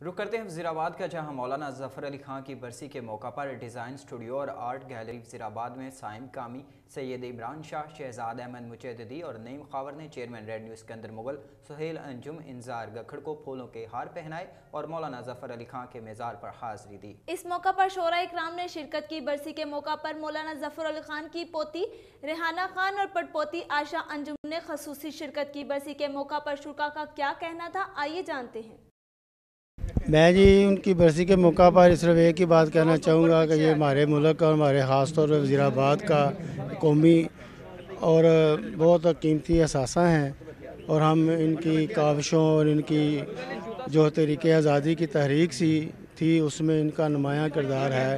रुक करते हैं वज़ीराबाद का, जहां मौलाना ज़फ़र अली खां की बरसी के मौका पर डिज़ाइन स्टूडियो और आर्ट गैलरी वज़ीराबाद में साइम कामी, सैयद इमरान शाह, शहजाद अहमद मुजद्दिदी और नईम खावर ने chairman red news Sikandar Mughal, Suhail Anjum, इंजार गखड़ को फूलों के हार पहनाए और मौलाना ज़फ़र अली खां के मेज़ार पर हाज़री दी। इस मौका पर शोरा इकराम ने शिरकत की। बरसी के मौका पर मौलाना ज़फ़र अली खान की पोती रेहाना खान और पटपोती आशा अंजुम ने खसूसी शिरकत की। बरसी के मौका पर शुरा का क्या कहना था, आइए जानते हैं। मैं जी उनकी बरसी के मौका पर सिर्फ एक ही बात कहना चाहूँगा कि ये हमारे मुल्क और हमारे ख़ास तौर पर वज़ीराबाद का कौमी और बहुत कीमती असासा हैं और हम इनकी काविशों और इनकी जो तहरीक आज़ादी की तहरीक सी थी उसमें इनका नुमायाँ किरदार है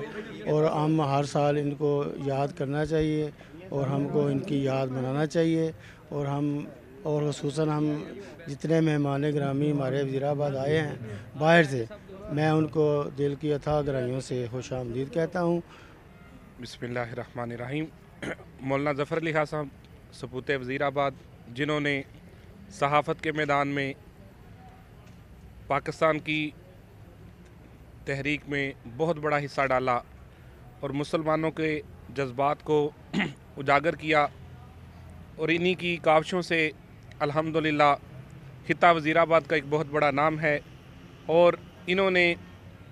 और हम हर साल इनको याद करना चाहिए और हमको इनकी याद मनाना चाहिए। और ख़ुसूसन हम जितने मेहमान ग्रामी हमारे वज़ीराबाद आए हैं बाहर से, मैं उनको दिल की अथाह गहराइयों से खुश आमदीद कहता हूँ। बिस्मिल्लाहिर्रहमानिर्रहीम। मौलाना ज़फ़र अली खां साहब सपूते वज़ीराबाद, जिन्होंने सहाफ़त के मैदान में पाकिस्तान की तहरीक में बहुत बड़ा हिस्सा डाला और मुसलमानों के जज्बात को उजागर किया, और इन्हीं की काविशों से अल्हम्दुलिल्लाह खित्ता वज़ीराबाद का एक बहुत बड़ा नाम है। और इन्होंने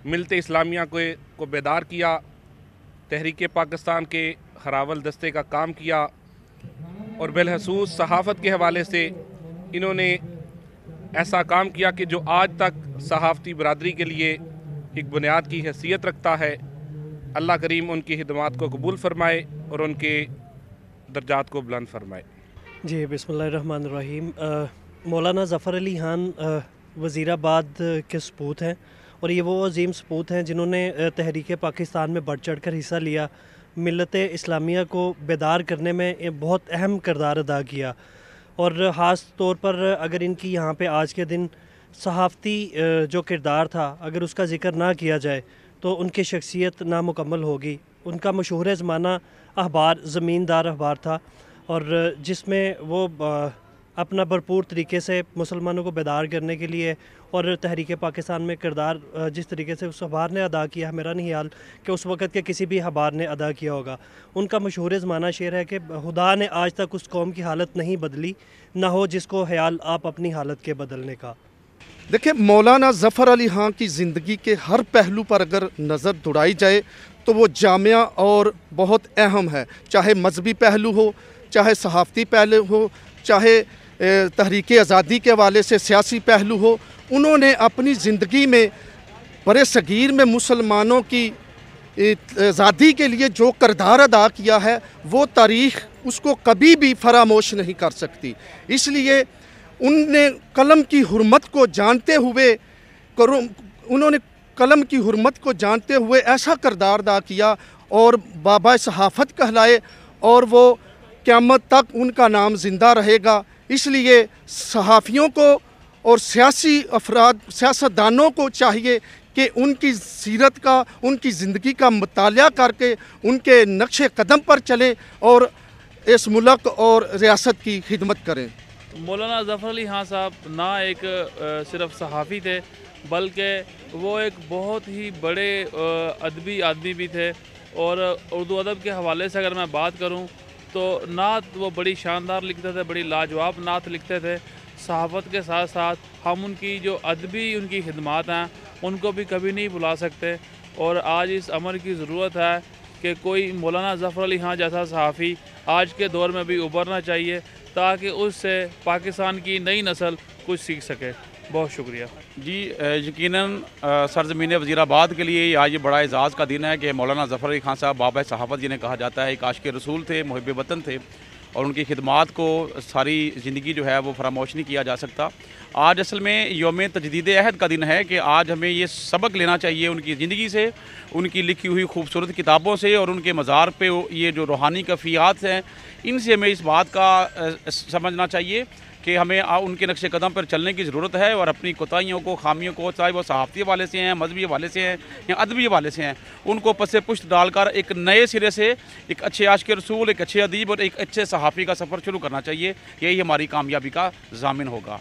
मिलते इस्लामिया को बेदार किया, तहरीक पाकिस्तान के खरावल दस्ते का काम किया और बिलखसूस सहाफ़त के हवाले से इन्होंने ऐसा काम किया कि जो आज तक सहाफ़ती बरादरी के लिए एक बुनियाद की हैसियत रखता है। अल्लाह करीम उनकी खिदमात को कबूल फ़रमाए और उनके दर्जात को बुलंद फ़रमाए। जी बिस्मिल्लाहिर्रहमानिर्रहीम। मौलाना ज़फ़र अली खान वज़ीराबाद के सपूत हैं और ये वो अजीम सपूत हैं जिन्होंने तहरीक पाकिस्तान में बढ़ चढ़ कर हिस्सा लिया, मिल्लत इस्लामिया को बेदार करने में बहुत अहम किरदार अदा किया। और ख़ास तौर पर अगर इनकी यहाँ पे आज के दिन सहाफ़ती जो किरदार था अगर उसका ज़िक्र ना किया जाए तो उनकी शख्सियत नामुकम्मल होगी। उनका मशहूर ज़माना अखबार ज़मींदार अखबार था और जिसमें वो अपना भरपूर तरीके से मुसलमानों को बेदार करने के लिए और तहरीक पाकिस्तान में किरदार जिस तरीके से उस अखबार ने अदा किया, मेरा नहीं ख्याल कि उस वक़्त के किसी भी अखबार ने अदा किया होगा। उनका मशहूर ज़माना शेर है कि खुदा ने आज तक उस कौम की हालत नहीं बदली, ना हो जिसको ख्याल आप अपनी हालत के बदलने का। देखिए, मौलाना ज़फ़र अली खां की ज़िंदगी के हर पहलू पर अगर नज़र दौड़ाई जाए तो वो जामिया और बहुत अहम है, चाहे मजहबी पहलू हो, चाहे सहाफ़ती पहलू हो, चाहे तहरीक आज़ादी के हवाले से सियासी पहलू हो। उन्होंने अपनी ज़िंदगी में बड़े सगीर में मुसलमानों की आज़ादी के लिए जो किरदार अदा किया है वो तारीख़ उसको कभी भी फरामोश नहीं कर सकती। इसलिए उनने कलम की हुर्मत को जानते हुए ऐसा किरदार अदा किया और बाबा सहाफ़त कहलाए और वो क़यामत तक उनका नाम ज़िंदा रहेगा। इसलिए सहाफ़ियों को और सियासी अफराद सियासतदानों को चाहिए कि उनकी सीरत का, उनकी ज़िंदगी का मुताला करके उनके नक्शे कदम पर चलें और इस मुल्क और रियासत की खिदमत करें। मौलाना ज़फ़र अली खां साहब ना एक सिर्फ सहाफ़ी थे बल्कि वो एक बहुत ही बड़े अदबी आदमी भी थे। और उर्दू अदब के हवाले से अगर मैं बात करूं तो नात वो बड़ी शानदार लिखते थे, बड़ी लाजवाब नात लिखते थे। सहाफ़त के साथ साथ हम उनकी जो अदबी उनकी खिदमात हैं उनको भी कभी नहीं भुला सकते। और आज इस अमर की ज़रूरत है कि कोई मौलाना ज़फ़र अली खां जैसा सहाफ़ी आज के दौर में भी उभरना चाहिए ताकि उससे पाकिस्तान की नई नस्ल कुछ सीख सके। बहुत शुक्रिया जी। यकीनन सरज़मीन वज़ीराबाद के लिए आज ये बड़ा एजाज़ का दिन है कि मौलाना ज़फ़र अली खां साहब बाबा सहाफ़त जिन्हें कहा जाता है, एक आशिक़ रसूल थे, मुहिब वतन थे और उनकी खिदमात को सारी ज़िंदगी जो है वो फरामोश नहीं किया जा सकता। आज असल में यौम तजदीद अहद का दिन है कि आज हमें ये सबक लेना चाहिए उनकी ज़िंदगी से, उनकी लिखी हुई खूबसूरत किताबों से और उनके मज़ार पे ये जो रूहानी कैफ़ियत हैं इनसे हमें इस बात का समझना चाहिए कि हमें उनके नक्शे कदम पर चलने की ज़रूरत है और अपनी कोताहियों को, खामियों को, चाहे वो सहाफ़ती हवाले से हैं, मजहबी हवाले से हैं या अदबी हवाले से हैं, उनको पसे पुश्त डालकर एक नए सिरे से एक अच्छे आशिक़ रसूल, एक अच्छे अदीब और एक अच्छे सहाफ़ी का सफ़र शुरू करना चाहिए। यही हमारी कामयाबी का ज़ामिन होगा।